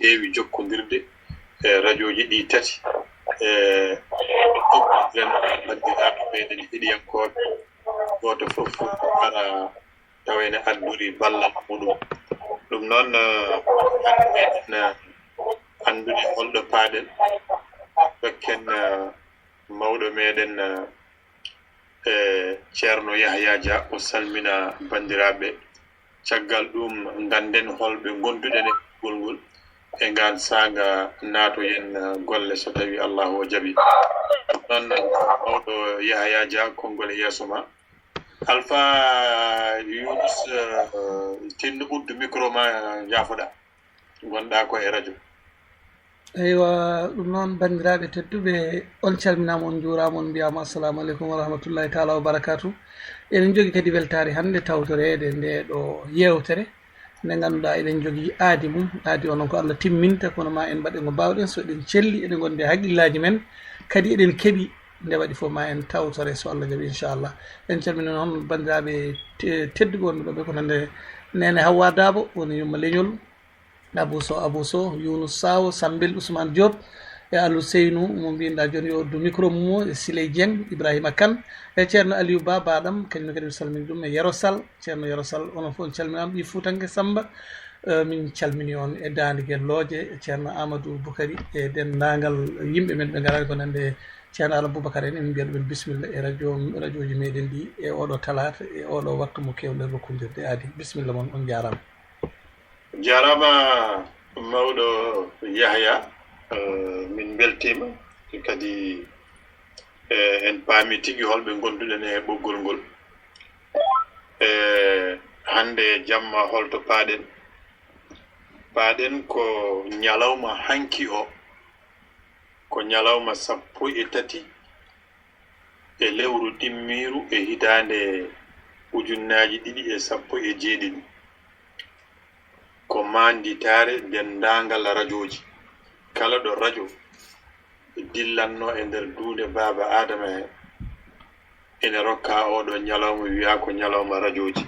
heewi jokkondirde radioji ɗi tati bandiraɓe meɗen heɗiyankoɓe goto fof ara tawene adduri ballal muɗum ɗum noon meɗen andude holɗo paaɗen dokken mawɗo meɗen ceerno Yahya Dia o salmina bandiraɓe caggal ɗum ganden holɓe gonduɗen e ngol e ngan saga natoyen golle so tawi Allahu o jaaɓi noon mawɗo Yahya Dia konngol e yeeso ma Alpha Yunus tinno uddu micro ma jaafoɗa gonɗa ko e radio. eywa ɗum noon bandiraɓe tedduɓe on calminama on juurama on mbiyama assalamu aleykum wa rahmatullahi taala wa barakatuh. eɗen jogui kadi weltare hande tawtorede nde ɗo yewtere nde ganduɗa eɗen jogui aadi mum aadi onon ko Allah timminta kono ma en mbaɗe ngo mbawɗen so eɗen celli eɗen gondi haqqillaji men kadi eɗen keeɓi nde waɗi fof ma en tawtore so Allah jaaɓi inchallah. en calmina noon bandiraɓe tedduɓe wonɓe ɗo ɓe ko nande Nene Hawa Dabo woni yumma leñol Abou Sow Younous Saw Sambel Ousmane Diop e Alou Seynou mo mbinɗa joni yo oddu micro mum o e Siley Dieng Ibrahima Kane e ceerno Aliou Ba baɗam kañum kadi mi salmini ɗum e Yero Sall ceerno Yero Sall onon fof on calminama ɓi Fuutanke Samba min calmini on e Dande Guelloje ceerno Amadou Boukary e dendagal yimɓe men ɓe garani ko nande ceerno Alah Boubacar en mbiya ɗumen bisimilla e radio ji meɗen ɗi e oɗo talata e oɗo wattu mo kewɗen rokkodirde aadi bisimilla moon on jarama. jarama mawɗo Yahya min beltima kadi en paami tigi holɓe gonduɗen e ɓoggol ngol hande jamma holto paaɗen ko ñalawma hanki o ko ñalawma 13 e lewru ɗimmiru e hitande ujunnaji 2017 ko manditare dendagal radioji kala ɗo radio dillanno e nder duunde baba adama he ene rokka oɗo ñalawma wiya ko ñalawma radioji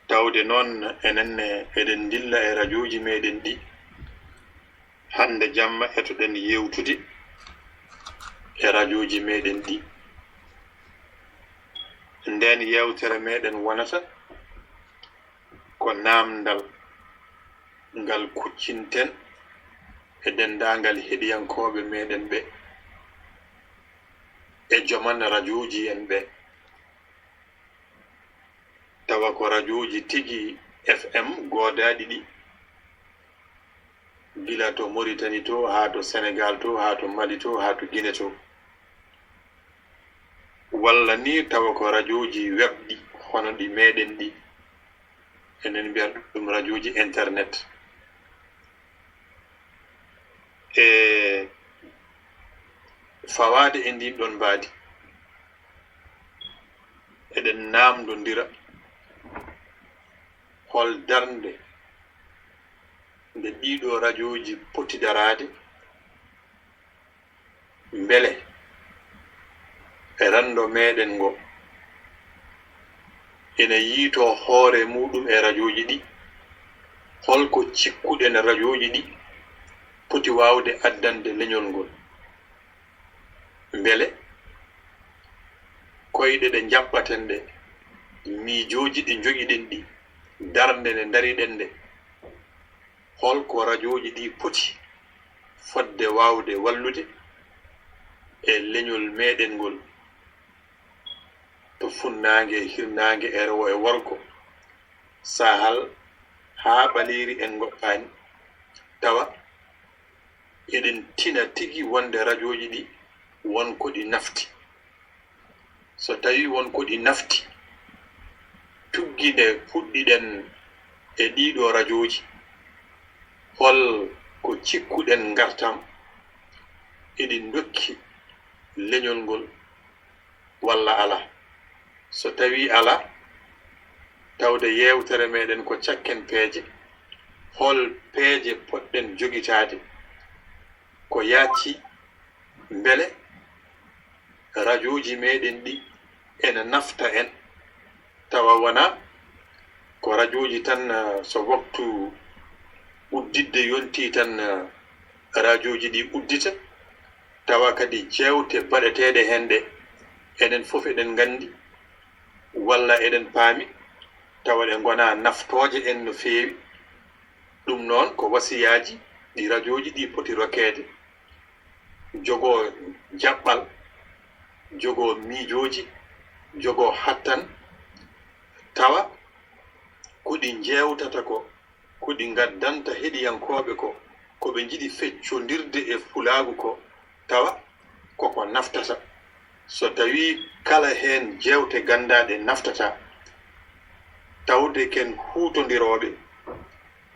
tawde noon enenne eɗen dilla e radioji meɗen ɗi hande jamma etoɗen yewtude e radioji meɗen ɗi nden yewtere meɗen wonata ko namdal ngal kuccinten e dendagal heɗiyankoɓe meɗen ɓe e joman radioji en ɓe tawa ko radioji tigi FM godaɗi ɗi gila to Mauritanie to ha to Sénégal to ha to Mali to ha to Guinée to walla ni tawa ko radioji web ɗi hono ɗi meɗen ɗi enen mbiyata ɗum radioji internet e fawade e ndin ɗon mbaadi eɗen namdodira hol darnde nde ɗiɗo radioji poti darade mbele e rando meɗen ngo ene yiito hoore muɗum e radioji ɗi holko cikkuɗen radioji ɗi poti wawde addande leñol ngol mbele koyɗe ɗe jaɓɓaten ɗe miijoji ɗi jogiɗen ɗi darnde nde dariɗen nde holko radioji ɗi poti fodde wawde wallude e leñol meɗen ngol to funnange hirnange e rewo e worgo sahal ha ɓaliri en goppani tawa eɗen tina tigi wonde radioji ɗi wonko ɗi nafti so tawi wonko ɗi nafti tuggide puɗɗiɗen e ɗiɗo radioji hol ko cikkuɗen gartam eɗin dokki leñol ngol walla ala so tawi ala tawde yewtere meɗen ko cakken peeje hol peeje poɗɗen jogitade ko yacci mbele radioji meɗen ɗi ene nafta en tawa wona ko radioji tan so waktu uddidde yonti tan radio ji ɗi uddita tawa kadi jewte baɗeteɗe hende enen fof eɗen gandi walla eɗen paami tawa ɗe gona naftooje en no feewi ɗum noon ko wasiyaji ɗi radio ji ɗi poti rokkede jogo jaɓɓal jogo miijoji jogo hattan tawa kuɗi jewtata ko kuɗi gaddanta heɗiyankoɓe ko ɓe jiɗi feccodirde e fulaagu ko tawa koko naftata so tawi kala hen jewte gandaɗe naftata tawde ken huutondiroɓe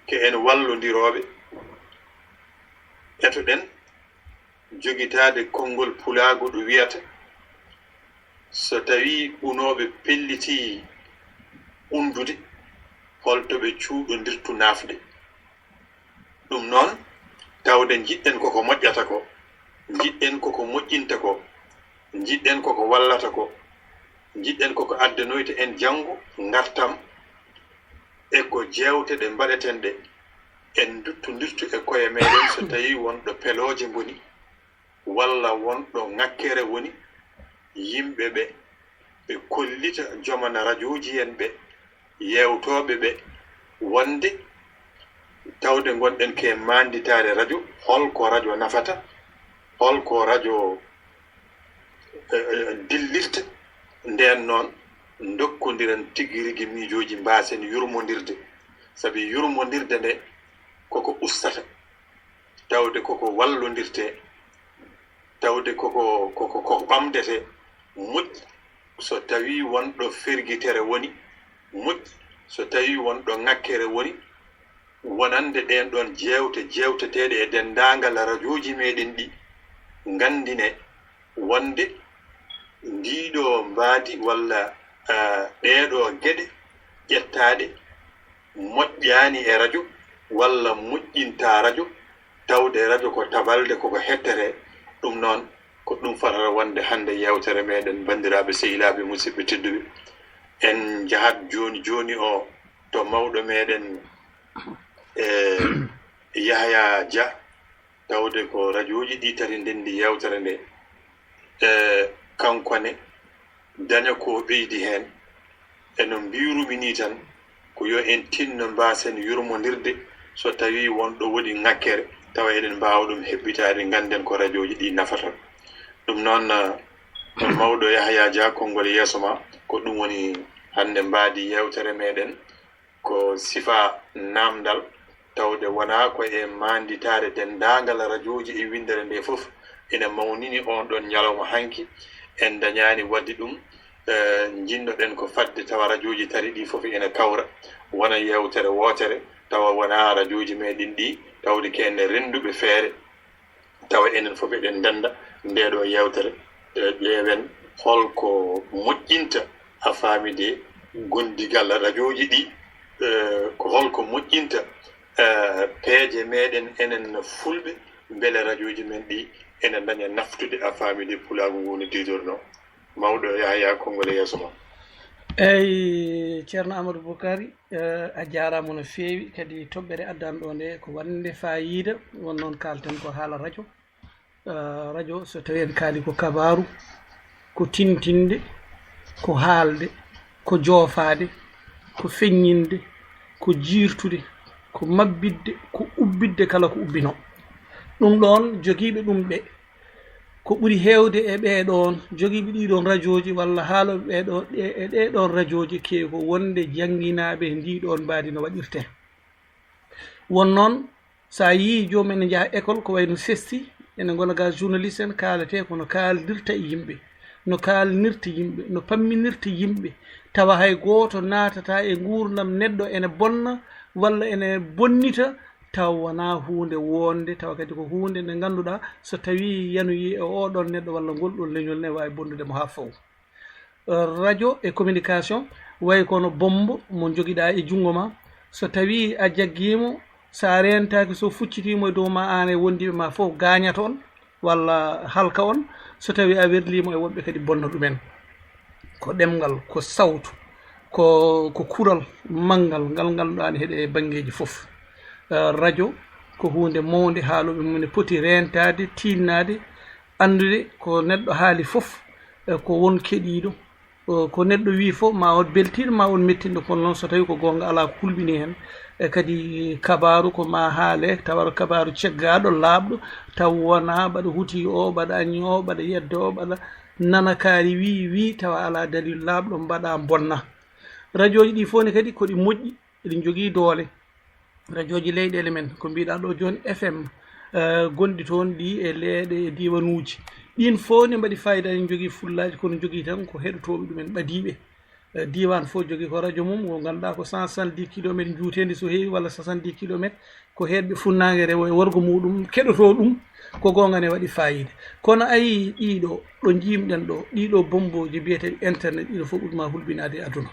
ke en wallodiroɓe etoɗen jogitade konngol pulaagu ɗo wiyata so tawi unoɓe pelliti undude holto ɓe cuuɗodirtu nafde ɗum noon tawde jiɗɗen koko moƴƴata ko jiɗɗen koko moƴƴinta ko jiɗɗen koko wallata ko jiɗɗen koko addanoyta en janngo ngartam e ko jewte ɗe mbaɗeten ɗe en duttodirtu e koye meɗen so tawi wonɗo pelooje ngoni walla wonɗo ŋakkere woni yimɓe ɓe kollita jomana radio ji en ɓe yewtoɓe ɓe wonde tawde gonɗen ke manditare radio holko radio nafata holko radio dillirta nden noon dokkodiren tigi rigi miijoji mbasen yurmodirde sabi yurmodirde nde koko ustata tawde koko wallodirte tawde koko ɓamdete moƴƴi so tawi wonɗo fergitere woni moƴƴi so tawi wonɗo ŋakkere woni wonande ɗen ɗon jewteteɗe e dendagal radio ji meɗen ɗi gandine wonde ndiɗo mbaadi walla ɗeɗo geɗe ƴettaɗe moƴƴani e radio walla moƴƴinta radio tawde radio ko tabalde koko hettere ɗum noon ko ɗum fatata wonde hande yewtere meɗen bandiraɓe sehilaɓe musidɓe tedduɓe en jahat joni o to mawɗo meɗen Yahya Dia tawde ko radio ji ɗi tati ndendi yewtere nde kankone daña ko ɓeydi hen eno mbirumi ni tan ko yo en tinno mbasen yurmodirde so tawi wonɗo woɗi ŋakkere tawa eɗen mbawa ɗum heɓɓitade ganden ko radio ji ɗi nafata ɗum noon mawɗo Yahya Dia konngol yeeso ma ko ɗum woni hande mbaadi yewtere meɗen ko sifa namdal tawde wona ko e manditare dendagal radio ji e windere nde fof ene mawnini on ɗon ñalawma hanki en dañani wadde ɗum jinnoɗen ko fadde tawa radio ji tari ɗi fof ene kawra wona yewtere wotere tawa wona radio ji meɗen ɗi tawde kenne renduɓe feere tawa enen fof eɗen denda ndeɗo yewtere ƴeewen holko moƴƴinta a faamide gondigal radio ji ɗi ko holko moƴƴinta peeje meɗen enen fulɓe beele radio ji men ɗi enen daña naftude a faamide pulaagu ngu no didorno mawɗo Yahya konngol yeeso ma eyyi ceerno Amadou Boukary a jarama no feewi kadi toɓɓere addani ɗo nde ko wande fayida won noon kalten ko haala radio radio so tawi en kaali ko kabaru ko tintinde ko haalde ko joofade ko feññinde ko jiirtude ko mabbidde ko ubbidde kala ko ubbino ɗum ɗon jogiiɓe ɗum ɓe ko ɓuri heewde e ɓeeɗon jogiiɓe ɗiɗon radio ji walla haaloɓe ɓeeɗo e ɗeɗon radio ji keewi ko wonde jannginaaɓe ndiɗon mbaadi no waɗirte won noon so a yii joomum ene njaha école ko wayno sesti ene ngona ga journaliste en kaalete kono kaaldirta e yimɓe no kaalnirta yimɓe no pamminirta yimɓe tawa hay gooto naatata e nguurdam neɗɗo ene bonna walla ene bonnita taw wona huunde wonde tawa kadi ko huunde nde ngannduɗaa so tawi yanoyi e oɗon neɗɗo walla ngol ɗon leñol ne waawi bonnude mo haa fof radio e communication wayi kono bombo mo jogiɗaa e junngo ma so tawi a jaggiimo so a rentaki so fuccitimo e dow ma an e wondiɓe ma fof gañata on walla halka on so tawi a werlimo e wonɓe kadi bonna ɗumen ko ɗemgal ko sawtu ko kural manggal ngal ngannduɗa ne heeɗe banggueji fof radio ko hunde mawde haaloɓe mum poti rentade tinnade andude ko neɗɗo haali fof ko won keɗiɗo ko neɗɗo wi fof ma on beltiɗo ma on mettinɗo kono noon so tawi ko gonga ala ko hulɓini hen kadi kabaru ko ma haale tawa kabaru ceggaɗo laaɓɗo taw wona ɓaɗa huuti o ɓaɗa añi o ɓaɗa yedde o ɓaɗa nana kaari wi tawa ala dalil laaɓɗo mbaɗa bonna radio ji ɗi fof ne kadi koɗi moƴƴi eɗi jogui doole radio ji leyɗele men ko mbiɗa ɗo joni FM gonɗi toon ɗi e leeɗe e diwanuji ɗin fof ne mbaɗi fayida ne jogui fullaji kono jogui tan ko heɗotoɓe ɗumen ɓadiɓe diwan fof jogui ko radio mum ko ganduɗa ko 170 kilométre juutendi so heewi walla 70 kilométre ko heɗɓe funnague rewo e worgo muɗum keɗoto ɗum ko gonga ne waɗi fayida kono ayi ɗiɗo ɗo jimɗen ɗo ɗiɗo bomboji biyeteɗe internet ɗiɗo fof ɓuɗma hulɓinade e aduna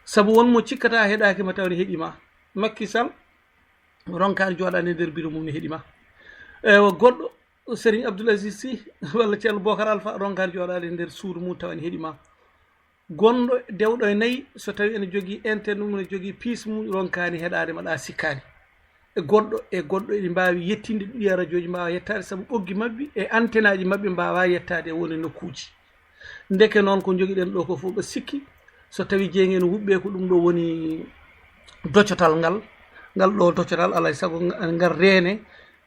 saabu wonmo cikkata heeɗakima tawne heeɗima Macky Sall ronkani joɗani e nder bureau mum ne heeɗima goɗɗo Serigne Abdoul Aziz Sy walla ceerno Bocar Alpha ronkani joɗade e nder suudu mum tawani heeɗima gonɗo dewɗo e nayyi so tawi ene jogui internet mum ne jogui piis mum ronkani heeɗade maɗa sikkani e goɗɗo eɗi mbawi yettinde ɗiya radio ji mbawa yettade saabu ɓoggi mabɓe e antenne aji mabɓe mbawa yettade e woni nokkuji ndeke noon ko joguiɗen ɗo ko fof ɓe sikki so tawi jeeyge ene huɓɓe ko ɗum ɗo woni doccotal ngal ɗo doccotal alay saago ngal reene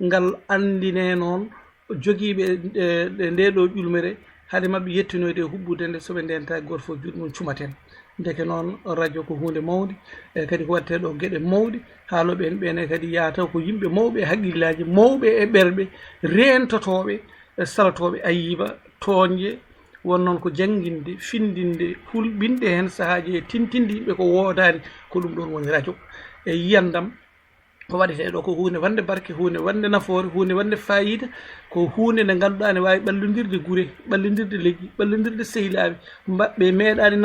ngal andine noon joguiɓe nde ɗo ƴulmere haade mabɓe yettinoyde e huɓɓude nde soɓe ndenta goto fof juuɗe mum cumaten ndeke noon radio ko hunde mawde e kadi ko watte ɗo gueɗe mawɗe haaloɓe en ɓene kadi yataw ko yimɓe mawɓe e haqqillaji mawɓe e ɓerɓe rentotoɓe salatoɓe ayiba toñje won noon ko jangguinde findinde hulɓinde hen sahaji e tintinde yimɓe ko wodani ko ɗum ɗon woni radio e yiyandam ko waɗete ɗo ko hunde wande barke hunde wande nafoore hunde wande fayida ko hunde nde ganduɗa ne wawi ɓallodirde guure ɓallodirde leggi ɓallodirde sehilaɓe mbaɓe meeɗani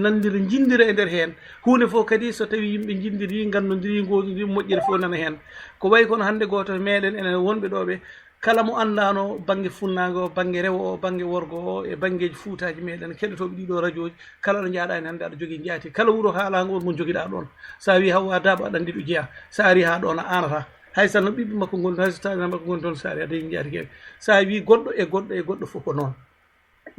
nandira jindira e nder hen hunde fof kadi so tawi yimɓe jindiri gandodiri gododiri moƴƴere fof nana hen ko wayi kono hande goto meɗen enen wonɓe ɗo ɓe kala mo andano banggue funnague o banggue rewo o banggue worgo o e banggueji fuutaji meɗen keɗotoɓe ɗiɗo radio ji kala ɗo jaaɗa hen hande aɗa jogui jaati kala wuuro haalago on mo joguiɗa ɗon sa wi Hawwa Dabo aɗa andi ɗo jeeya sa ari ha ɗon a anata haysa no ɓiɓɓe makko goni hay so tawi makko goni toon sa ari a dañi jaati keɓe sa wi goɗɗo e goɗɗo fof ko noon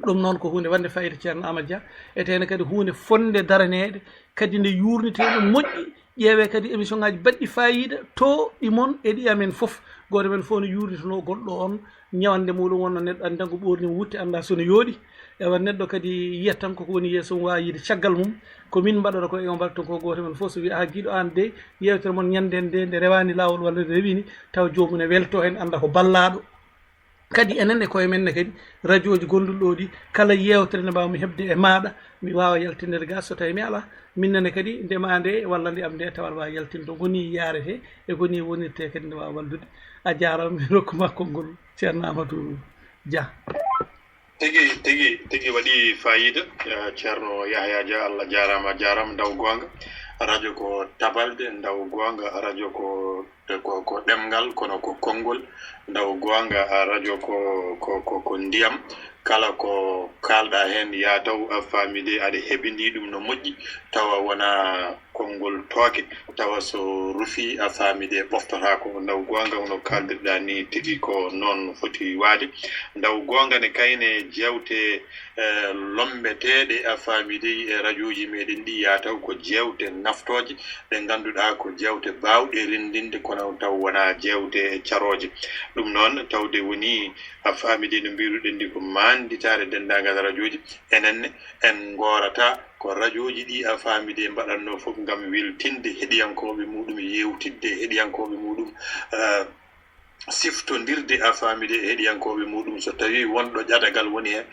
ɗum noon ko hunde wande fayida ceerno Amadou Dia etene kadi hunde fonde daranede kadi nde yurniteɗo moƴƴi ƴeewe kadi émission ngaji baɗɗi fayida to ɗimon e ɗi amen foof goto men fof no yurnitono goɗɗo on ñawande muɗum wonno neɗɗo andi tan ko ɓorni wutte anda sono yooɗi ewa neɗɗo kadi yiyat tan koko woni yeeso mum wawi yiide caggal mum komin mbaɗata ko e mbaɗa ton ko goto men fof so wi a jiiɗo an de yewtere moon ñande nde rewani lawol walla nde rewini taw jomum ne welto hen anda ko ballaɗo kadi enen e koye men ne kadi radio ji gonduɗo ɗi kala yewtere nde mbawmi hebde e maɗa mi wawa yaltinede ga so tawi mi ala minnene kadi ndema nde walla ndiyam nde tawa wawa yaltinde ko ni yarete e ko ni wonirte kadi nde wawa wallude a jarama mi rokkuma konngol ceerno Amadou Dia tigi waɗi fayida ceerno Yahya Dia Allah jarama ndaw gonga radio ko tabalde ndaw gonga radio ko ɗemgal kono ko konngol ndaw gonga radio ko ndiyam kala ko kalɗa hen ya taw a famide aɗa heɓini ɗum no moƴƴi tawa wona konngol tooke tawa so rufi a famide ɓoftata ko ndaw gonga no kaldirɗa ni tigi ko noon foti waade ndaw gonga ne kayne jewte lombeteɗe a famide e radio ji meɗen ɗi ya taw ko jewte naftoje ɗe ganduɗa ko jewte bawɗe rendinde kono taw wona jewte caroje ɗum noon tawde woni a famide no mbiruɗen ndi ko manditare dendagal radio ji enenne en gorata ko radio ji ɗi a famide mbaɗanno fof gam weltinde heɗiyankoɓe muɗum yewtidde heɗiyankoɓe muɗum siftodirde a famide e heɗiyankoɓe muɗum so tawi wonɗo ƴaɗagal woni hen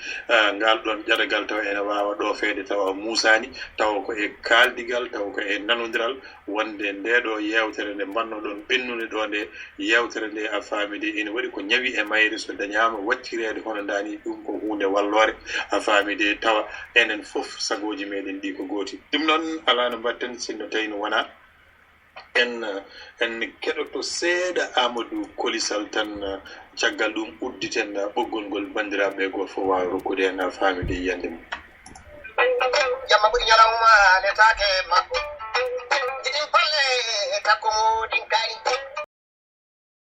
ngal ɗon ƴaɗagal taw ene wawa ɗofede tawa musani tawa ko e kaldigal tawa ko e nanodiral wonde ndeɗo yewtere nde mbannoɗon ɓennude ɗo nde yewtere nde a famide ene waɗi ko ñawi e mayre so dañama waccirede hono dani ɗum ko hunde wallore a famide tawa enen foof sagoji meɗen ɗi ko gooti ɗum noon ala no mbatten sinno tawi no wona en keɗoto seeɗa Amadou Kolisal tan caggal ɗum udditen ɓoggol ngol bandiraɓe goto fof wawi rokkude hen famide yiyande mum jamma ɓuuri ñalawma letake makko iɗin palle takko modin kari